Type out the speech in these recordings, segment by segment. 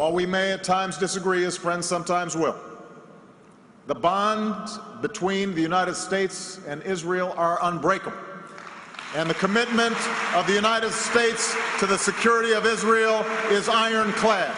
While we may at times disagree, as friends sometimes will, the bonds between the United States and Israel are unbreakable, and the commitment of the United States to the security of Israel is ironclad.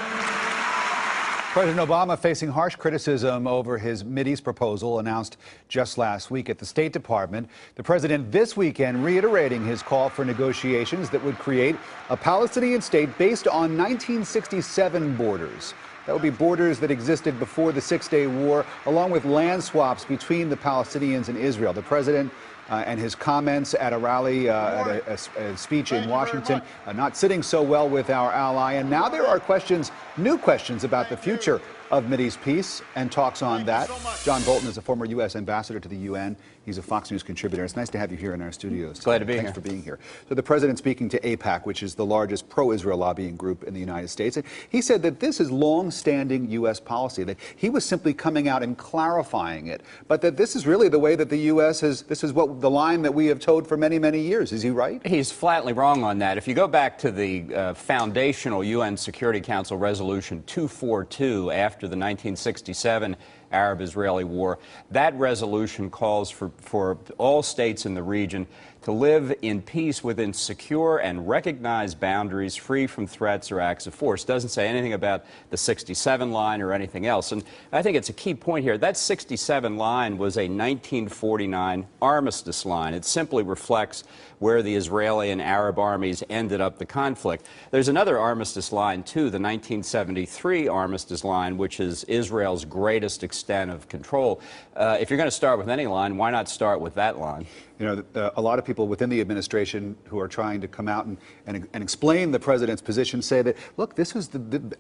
President Obama facing harsh criticism over his Mideast proposal announced just last week at the State Department. The president this weekend reiterating his call for negotiations that would create a Palestinian state based on 1967 borders. That would be borders that existed before the Six-Day War, along with land swaps between the Palestinians and Israel. The president and his comments at a rally, at a speech in Washington, not sitting so well with our ally. And now there are questions, new questions about the future of Mideast peace and talks on that. John Bolton is a former U.S. ambassador to the UN. He's a Fox News contributor. It's nice to have you here in our studios. Glad to be here. Thanks for being here. So the president speaking to AIPAC, which is the largest pro-Israel lobbying group in the United States, and he said that this is long-standing U.S. policy, that he was simply coming out and clarifying it, but that this is really the way that the U.S. has, this is what the line that we have towed for many, many years. Is he right? He's flatly wrong on that. If you go back to the foundational UN Security Council Resolution 242 after the 1967 Arab-Israeli War, that resolution calls for all states in the region to live in peace within secure and recognized boundaries free from threats or acts of force. Doesn't say anything about the 67 line or anything else. And I think it's a key point here. That 67 line was a 1949 armistice line. It simply reflects where the Israeli and Arab armies ended up the conflict. There's another armistice line, too, the 1973 armistice line, which is Israel's greatest extent of control. If you're going to start with any line, why not start with that line? You know, a lot of people within the administration who are trying to come out and explain the president's position say that, look, this was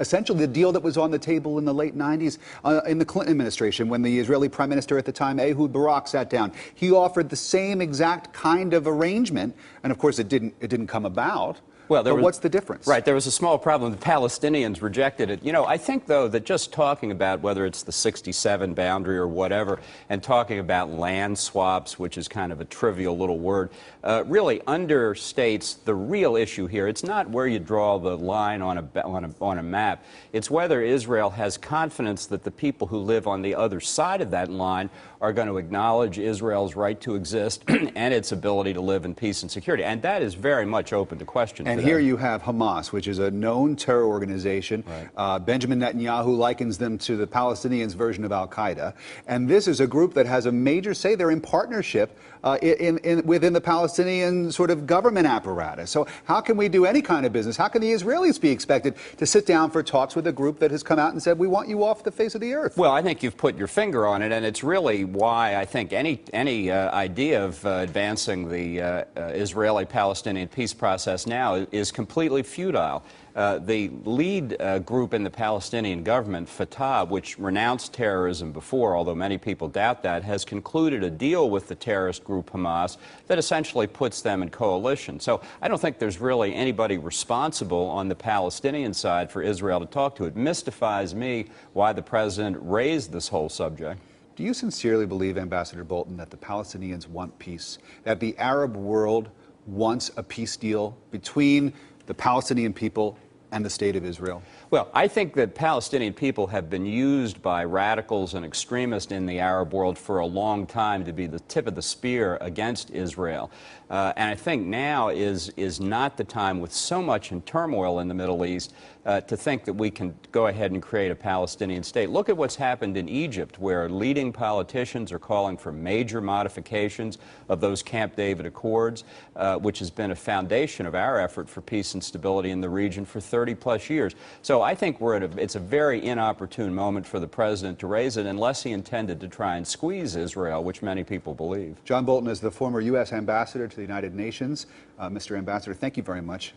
essentially the deal that was on the table in the late 90s in the Clinton administration when the Israeli prime minister at the time, Ehud Barak, sat down. He offered the same exact kind of arrangement, and of course it didn't come about. Well, but what's the difference? Right, there was a small problem. The Palestinians rejected it. You know, I think, though, that just talking about whether it's the 67 boundary or whatever, and talking about land swaps, which is kind of a trivial little word, really understates the real issue here. It's not where you draw the line on a map. It's whether Israel has confidence that the people who live on the other side of that line are going to acknowledge Israel's right to exist and its ability to live in peace and security. And that is very much open to question. And here you have Hamas, which is a known terror organization. Right. Benjamin Netanyahu likens them to the Palestinians' version of al-Qaeda. And this is a group that has a major say. They're in partnership within the Palestinian sort of government apparatus. So how can we do any kind of business? How can the Israelis be expected to sit down for talks with a group that has come out and said, we want you off the face of the earth? Well, I think you've put your finger on it, and it's really why I think any idea of advancing the Israeli-Palestinian peace process now is completely futile. The lead group in the Palestinian government, Fatah, which renounced terrorism before, although many people doubt that, has concluded a deal with the terrorist group Hamas that essentially puts them in coalition. So I don't think there's really anybody responsible on the Palestinian side for Israel to talk to. It mystifies me why the president raised this whole subject. Do you sincerely believe, Ambassador Bolton, that the Palestinians want peace, that the Arab world wants a peace deal between the Palestinian people and the State of Israel? Well, I think that Palestinian people have been used by radicals and extremists in the Arab world for a long time to be the tip of the spear against Israel. And I think now is not the time, with so much in turmoil in the Middle East, to think that we can go ahead and create a Palestinian state. Look at what's happened in Egypt, where leading politicians are calling for major modifications of those Camp David Accords, which has been a foundation of our effort for peace and stability in the region for 30-plus years. So I think it's a very inopportune moment for the president to raise it, unless he intended to try and squeeze Israel, which many people believe. John Bolton is the former U.S. ambassador to the United Nations. Mr. Ambassador, thank you very much.